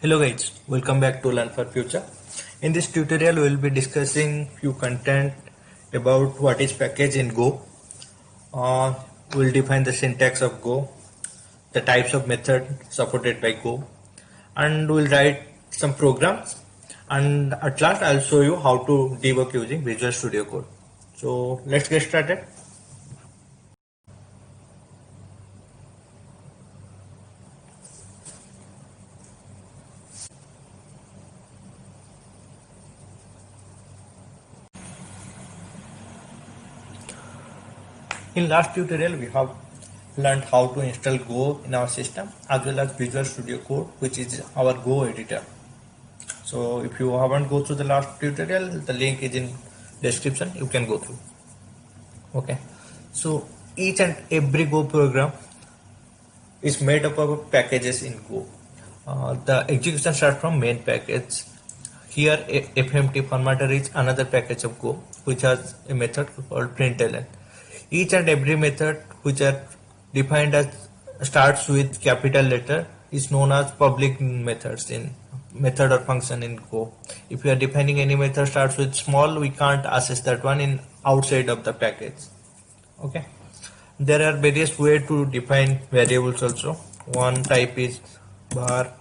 Hello guys, welcome back to Learn for Future. In this tutorial we will be discussing few content about what is package in Go. We'll define the syntax of Go, the types of method supported by Go, and we'll write some programs, and at last I'll show you how to debug using Visual Studio Code. So let's get started. In last tutorial we have learned how to install Go in our system as well as Visual Studio Code, which is our Go editor. So if you haven't go through the last tutorial, the link is in description, you can go through. Okay, so each and every Go program is made up of packages in Go. The execution starts from main package. Here FMT formatter is another package of Go which has a method called println. Each and every method which are defined as starts with capital letter is known as public methods in method or function in Go. If we are defining any method starts with small, we can't access that one in outside of the package. Okay, there are various ways to define variables also. One type is bar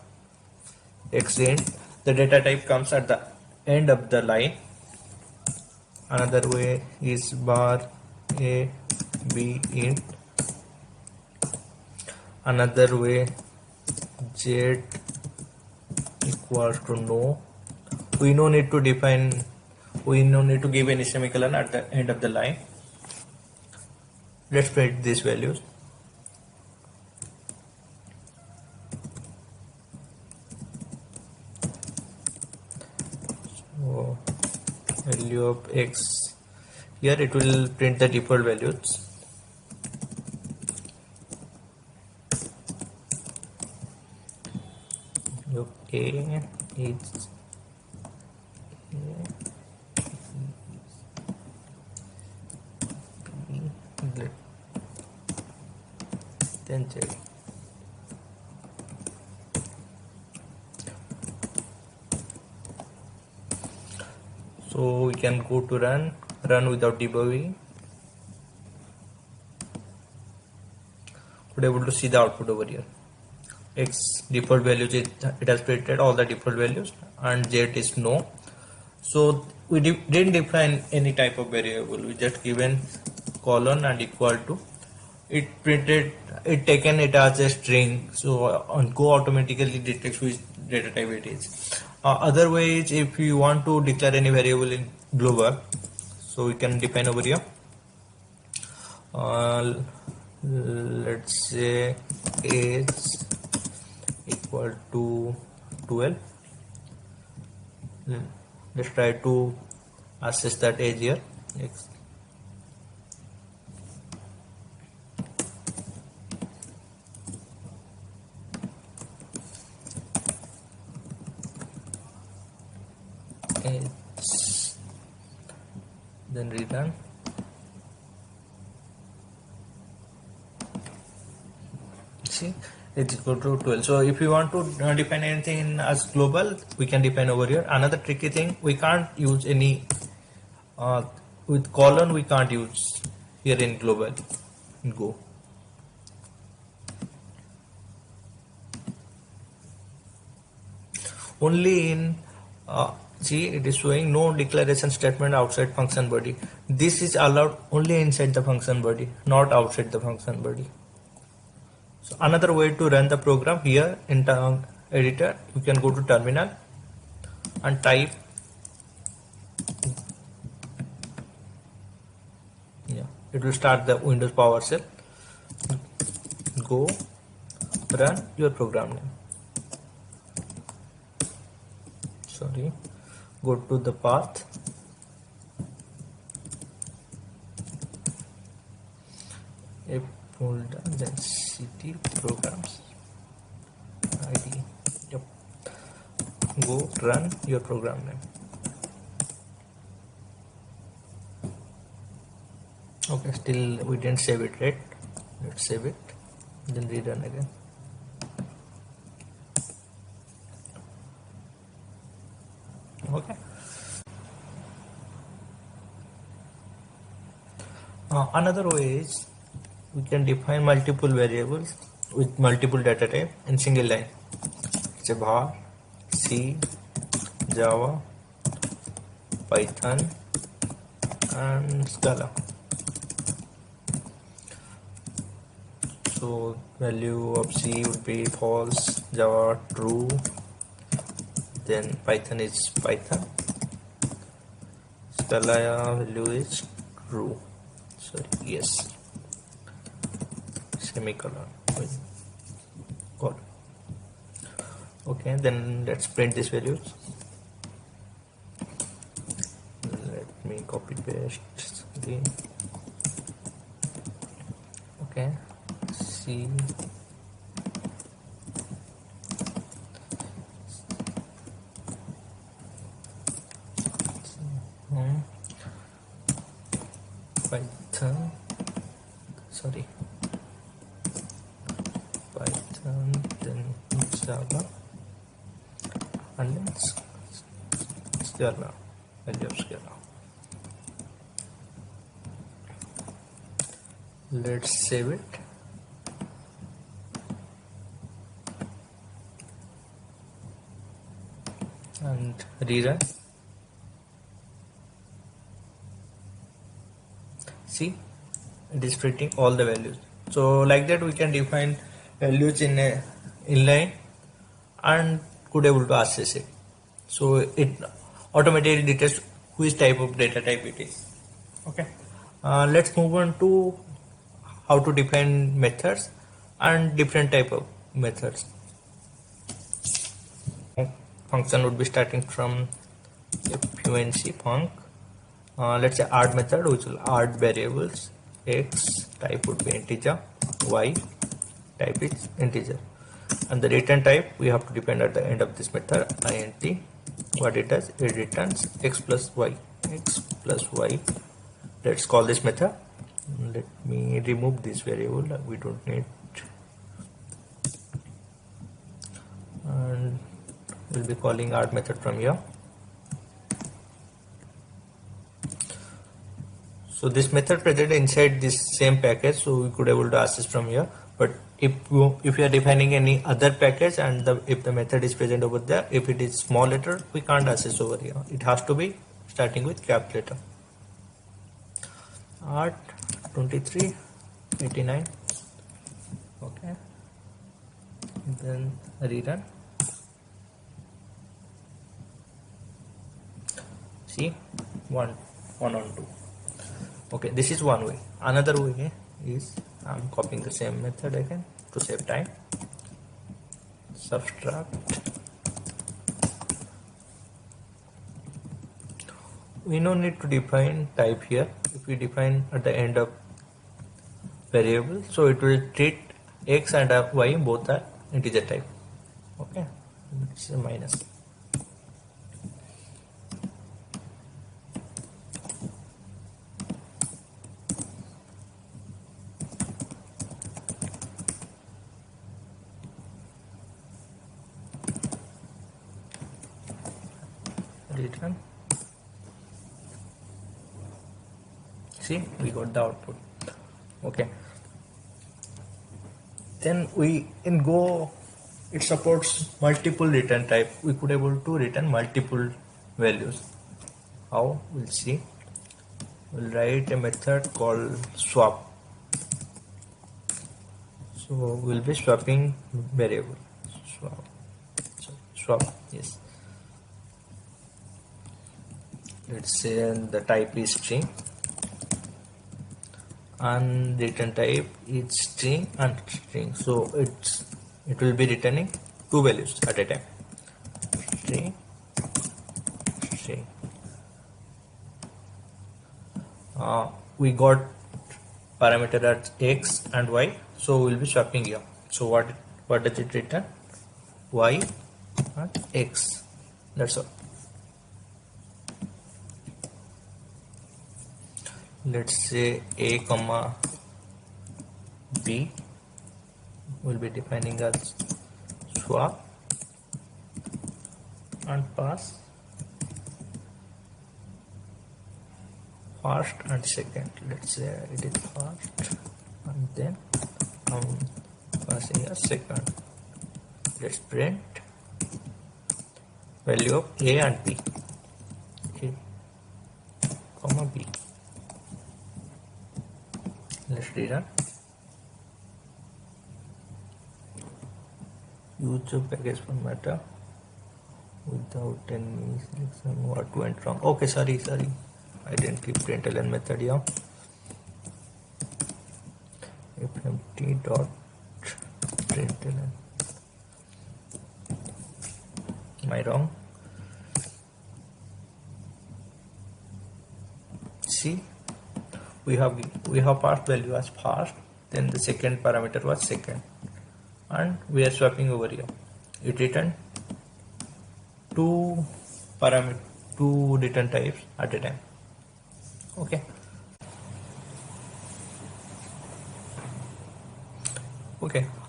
xint. The data type comes at the end of the line. Another way is bar a b int. Another way z equals to no. We no need to define, we no need to give any semicolon at the end of the line. Let's print these values. So value of x, here it will print the default values. A is then Z. So we can go to run without debugging. We're able to see the output over here. X default values, it has printed all the default values, and Z is no. So we didn't define any type of variable, we just given colon and equal to. It printed, it taken it as a string, so on Go automatically detects which data type it is. Other way is if you want to declare any variable in global, so we can define over here. Let's say age equal to 12. Let's try to access that age here. Next. Age. Then return. See, it's equal to 12. So if you want to define anything as global, we can define over here. Another tricky thing, we can't use any with colon, we can't use here in global in Go. Only in see, it is showing no declaration statement outside function body. This is allowed only inside the function body, not outside the function body. So another way to run the program, here in the editor, you can go to terminal and type it will start the Windows PowerShell. Go run your program name. Sorry, go to the path, a folder, then cd programs id. Yep. Go run your program name. Okay, still we didn't save it, right? Let's save it, then rerun again. Okay. Another way is we can define multiple variables with multiple data type in single line. It's a var, C, Java, Python, and Scala. So value of C would be false, Java true, then Python is Python, Scala value is true. Sorry, yes, semicolon. Got it. Okay, then let's print these values. Let me copy paste again. Okay, C, Python, sorry, Python, then Java, and then Scala, value of Scala. Let's save it. And rerun. See, it is printing all the values. So like that we can define values in a inline and could able to access it. So it automatically detects which type of data type it is. Okay. Let's move on to how to define methods and different type of methods. Function would be starting from func func. Let's say add method, which will add variables. X type would be integer, y type is integer, and the return type we have to define at the end of this method, int. What it does, it returns x plus y. Let's call this method. Let me remove this variable, we don't need, and we'll be calling add method from here. So this method present inside this same package, so we could able to access from here. But if you are defining any other package and if the method is present over there, if it is small letter, we can't access over here. It has to be starting with cap letter. Art 2389. Okay. Then rerun. See, one on 2. Okay, this is one way. Another way is I'm copying the same method again to save time. Subtract. We no need to define type here. If we define at the end of variable, so it will treat x and y both are integer type. Okay, it's a minus. Return. See, we got the output. Okay, then we in Go, it supports multiple return type. We could able to return multiple values. How? We'll see. We'll write a method called swap. So we'll be swapping variable. Swap, yes. Let's say the type is string and return type is string and string. So it will be returning two values at a time. String. We got parameter at x and y, so we'll be swapping here. So what does it return? Y and x. That's all. Let's say a comma b will be defining as swap and pass first and second. Let's say it is first and then I'm passing a second. Let's print value of A and B. A comma B. Let's rerun. Use the package formatter without any selection. What went wrong? Okay, sorry. I didn't keep println method here. fmt dot println. Am I wrong? See, we have passed value as first, then the second parameter was second, and we are swapping over here. It returned two return types at a time. Okay.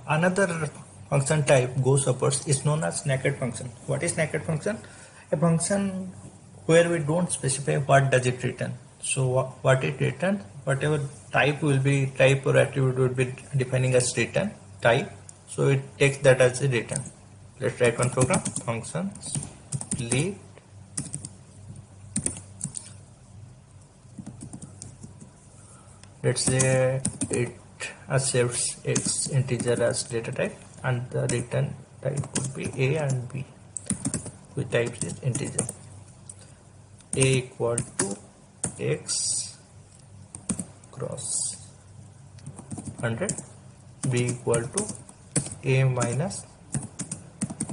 Another function type Go supports is known as naked function. What is naked function? A function where we don't specify what does it return. So what it returns, whatever type or attribute will be defining as return type. So it takes that as a return. Let's write one program. Function split let's say it accepts X integer as data type, and the return type would be A and B. We type this integer. A equal to X cross 100, B equal to A minus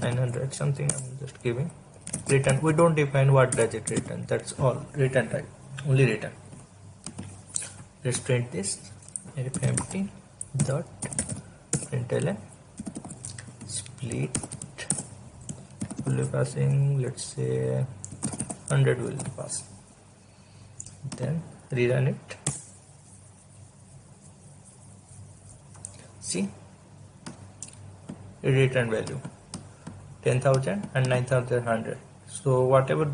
900 something. I'm just giving return. We don't define what does it return. That's all. Return type, only return. Let's print this. fmt dot println split will be passing, let's say 100 will pass. Then rerun it. See, it returned value 10,000 and 9,100. So whatever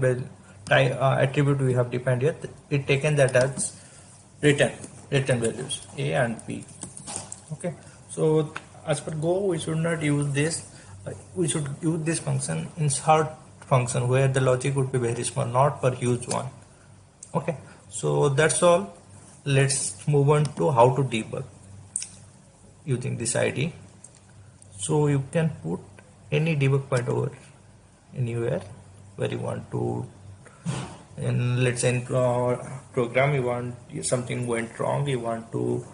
attribute we have defined here, it taken that as return values A and B. Okay, so as per Go, we should not use this. We should use this function in short function where the logic would be very small, not for huge one. Okay, so that's all. Let's move on to how to debug using this ID. So you can put any debug point over anywhere where you want to. And let's say in program you want something went wrong, you want to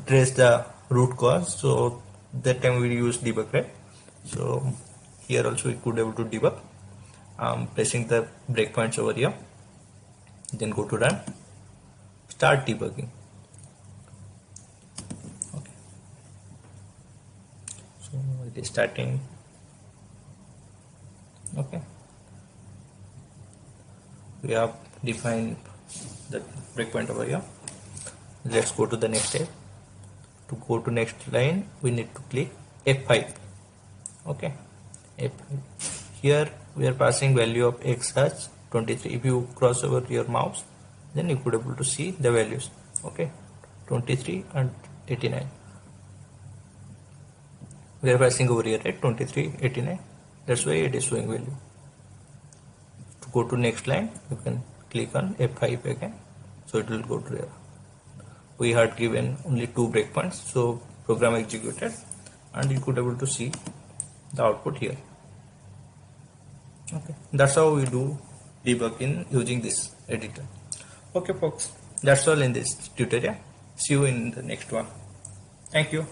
trace the root cause, so that time we use debug, right? So here also we could able to debug. Placing the breakpoints over here, then go to run, start debugging. Okay, so it is starting. Okay, we have defined the breakpoint over here. Let's go to the next step. To go to next line, we need to click F5. Okay, F5. Here we are passing value of X as 23. If you cross over your mouse, then you could able to see the values. Okay, 23 and 89. We are passing over here at 23, 89. That's why it is showing value. To go to next line, you can click on F5 again, so it will go to there. We had given only 2 breakpoints, so program executed, and you could able to see the output here. Okay, that's how we do debugging using this editor. Okay folks, that's all in this tutorial. See you in the next one. Thank you.